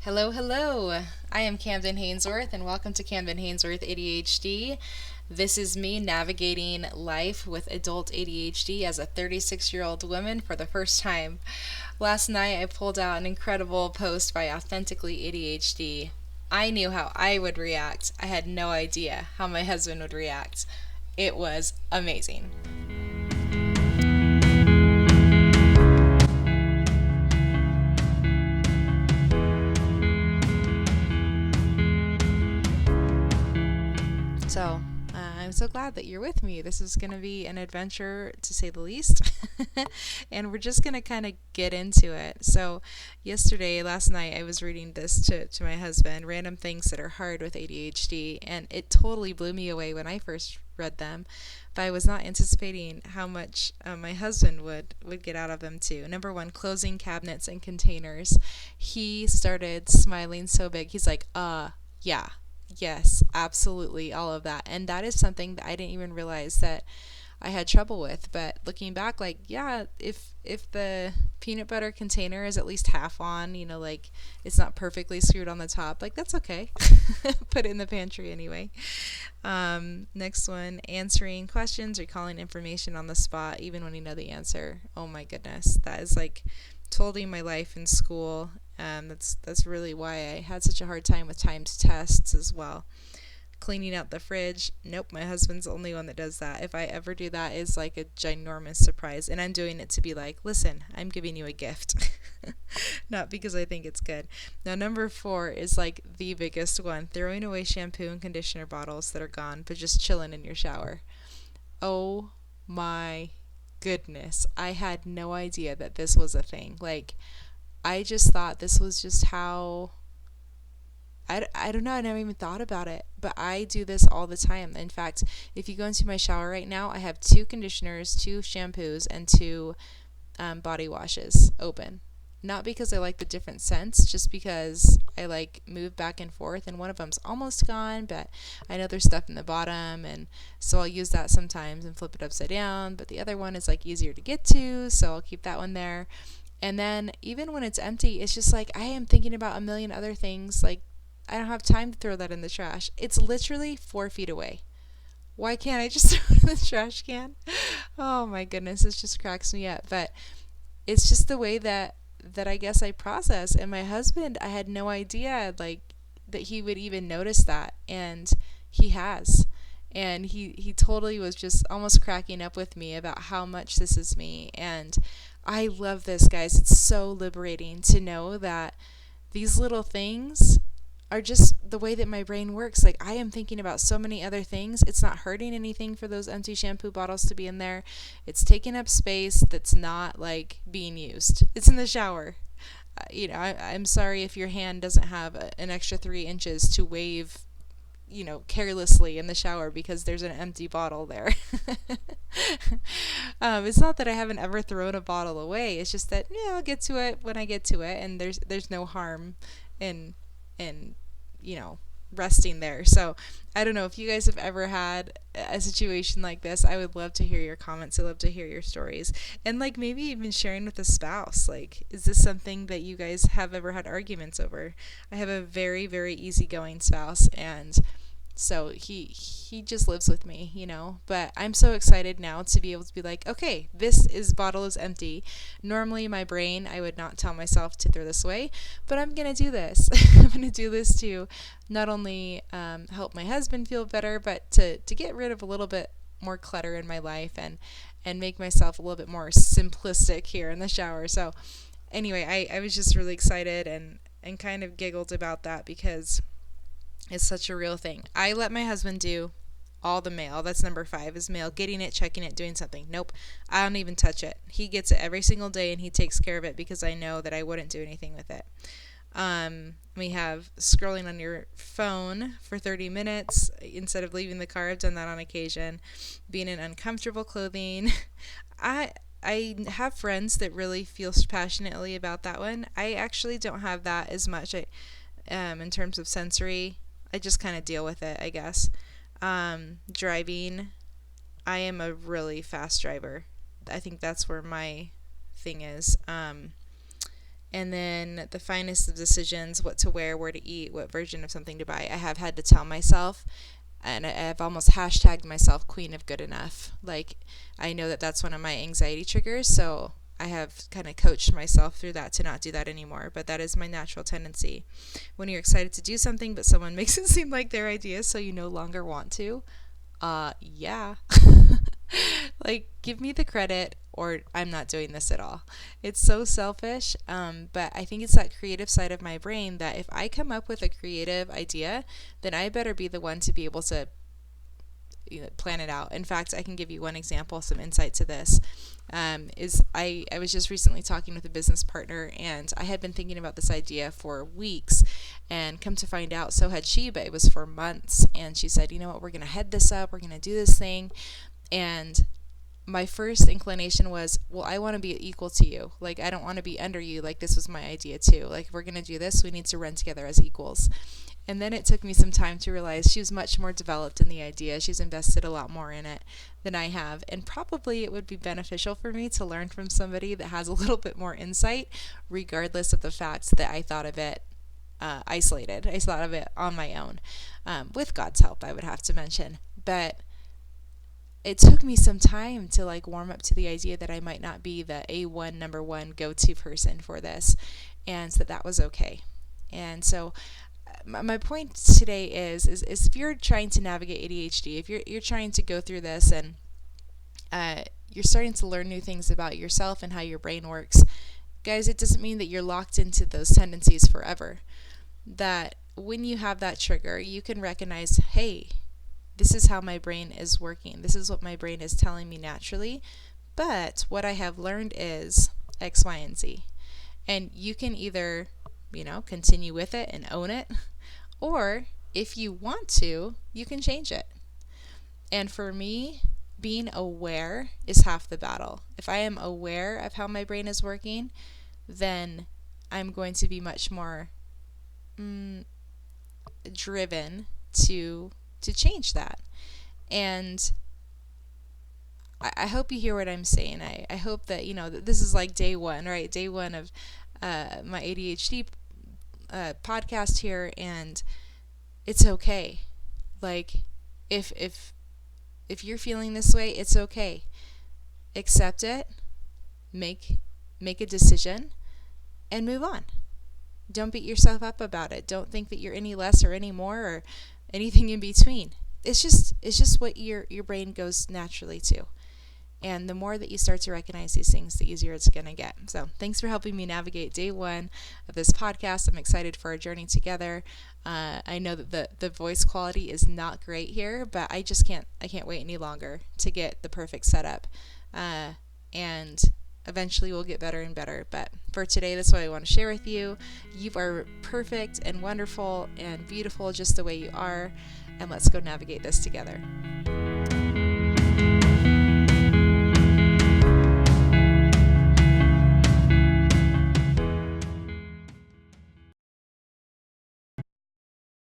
Hello, hello. I am Camden Hainsworth, and welcome to Camden Hainsworth ADHD. This is me navigating life with adult ADHD as a 36-year-old woman for the first time. Last night, I pulled out an incredible post by Authentically ADHD. I knew how I would react. I had no idea how my husband would react. It was amazing. So, I'm so glad that you're with me. This is going to be an adventure to say the least. And we're just going to kind of get into it. So, last night, I was reading this to my husband, Random Things That Are Hard with ADHD, and it totally blew me away when I first read them. But I was not anticipating how much my husband would get out of them too. Number one, closing cabinets and containers. He started smiling so big. He's like, yeah. Yes, absolutely, all of that. And that is something that I didn't even realize that I had trouble with. But looking back, like, yeah, if the peanut butter container is at least half on, like it's not perfectly screwed on the top, like that's okay. Put it in the pantry anyway. Next one, answering questions, recalling information on the spot, even when you know the answer. Oh my goodness, that is like totally my life in school. That's really why I had such a hard time with timed tests as well. Cleaning out the fridge. Nope, my husband's the only one that does that. If I ever do that, it's like a ginormous surprise. And I'm doing it to be like, listen, I'm giving you a gift. Not because I think it's good. Now, number 4 is like the biggest one, throwing away shampoo and conditioner bottles that are gone, but just chilling in your shower. Oh my goodness. I had no idea that this was a thing. Like, I just thought this was just how I don't know, I never even thought about it, but I do this all the time. In fact, if you go into my shower right now, I have 2 conditioners, 2 shampoos, and 2 body washes open. Not because I like the different scents, just because I like move back and forth, and one of them's almost gone, but I know there's stuff in the bottom, and so I'll use that sometimes and flip it upside down, but the other one is like easier to get to, so I'll keep that one there. And then even when it's empty, it's just like I am thinking about a million other things. Like I don't have time to throw that in the trash. It's literally 4 feet away. Why can't I just throw it in the trash can? Oh my goodness, it just cracks me up. But it's just the way that I guess I process. And my husband, I had no idea like that he would even notice that, and he has. And he totally was just almost cracking up with me about how much this is me. And I love this, guys. It's so liberating to know that these little things are just the way that my brain works. Like, I am thinking about so many other things. It's not hurting anything for those empty shampoo bottles to be in there. It's taking up space that's not like being used. It's in the shower. I'm sorry if your hand doesn't have an extra 3 inches to wave, carelessly in the shower because there's an empty bottle there. It's not that I haven't ever thrown a bottle away. It's just that I'll get to it when I get to it, and there's no harm in resting there. So I don't know if you guys have ever had a situation like this. I would love to hear your comments. I love to hear your stories, and like maybe even sharing with a spouse. Like, is this something that you guys have ever had arguments over? I have a very, very easygoing spouse, and so he just lives with me. But I'm so excited now to be able to be like, okay, bottle is empty. Normally my brain, I would not tell myself to throw this away, but I'm gonna do this. I'm gonna do this to not only help my husband feel better, but to get rid of a little bit more clutter in my life, and make myself a little bit more simplistic here in the shower. So anyway, I was just really excited and kind of giggled about that because it's such a real thing. I let my husband do all the mail. That's number 5 is mail. Getting it, checking it, doing something. Nope. I don't even touch it. He gets it every single day, and he takes care of it because I know that I wouldn't do anything with it. We have scrolling on your phone for 30 minutes instead of leaving the car. I've done that on occasion. Being in uncomfortable clothing. I have friends that really feel passionately about that one. I actually don't have that as much in terms of sensory. I just kind of deal with it, I guess. Driving, I am a really fast driver. I think that's where my thing is. And then the finest of decisions, what to wear, where to eat, what version of something to buy, I have had to tell myself, and I've almost hashtagged myself queen of good enough. Like, I know that that's one of my anxiety triggers, so I have kind of coached myself through that to not do that anymore. But that is my natural tendency. When you're excited to do something, but someone makes it seem like their idea, so you no longer want to, yeah. Like, give me the credit, or I'm not doing this at all. It's so selfish, but I think it's that creative side of my brain that if I come up with a creative idea, then I better be the one to be able to plan it out. In fact, I can give you one example, some insight to this. I was just recently talking with a business partner, and I had been thinking about this idea for weeks, and come to find out, so had she, but it was for months. And she said, you know what, we're going to head this up, we're going to do this thing. And my first inclination was, well, I want to be equal to you. Like, I don't want to be under you. Like, this was my idea too. Like, if we're going to do this, we need to run together as equals. And then it took me some time to realize she was much more developed in the idea. She's invested a lot more in it than I have. And probably it would be beneficial for me to learn from somebody that has a little bit more insight, regardless of the fact that I thought of it isolated. I thought of it on my own, with God's help, I would have to mention. But it took me some time to like warm up to the idea that I might not be the A1 number one go-to person for this, and that was okay. And so my point today is if you're trying to navigate ADHD, if you're trying to go through this, and you're starting to learn new things about yourself and how your brain works, guys, it doesn't mean that you're locked into those tendencies forever. That when you have that trigger, you can recognize, hey, this is how my brain is working. This is what my brain is telling me naturally. But what I have learned is X, Y, and Z. And you can either, continue with it and own it, or if you want to, you can change it. And for me, being aware is half the battle. If I am aware of how my brain is working, then I'm going to be much more driven to change that. And I hope you hear what I'm saying. I hope that, that this is like day one, right? Day one of my ADHD podcast here, and it's okay. Like, if you're feeling this way, it's okay. Accept it, make a decision, and move on. Don't beat yourself up about it. Don't think that you're any less or any more or anything in between. It's just what your brain goes naturally to. And the more that you start to recognize these things, the easier it's going to get. So thanks for helping me navigate day one of this podcast. I'm excited for our journey together. I know that the voice quality is not great here, but I can't wait any longer to get the perfect setup. And eventually we'll get better and better. But for today, that's what I want to share with you. You are perfect and wonderful and beautiful just the way you are. And let's go navigate this together.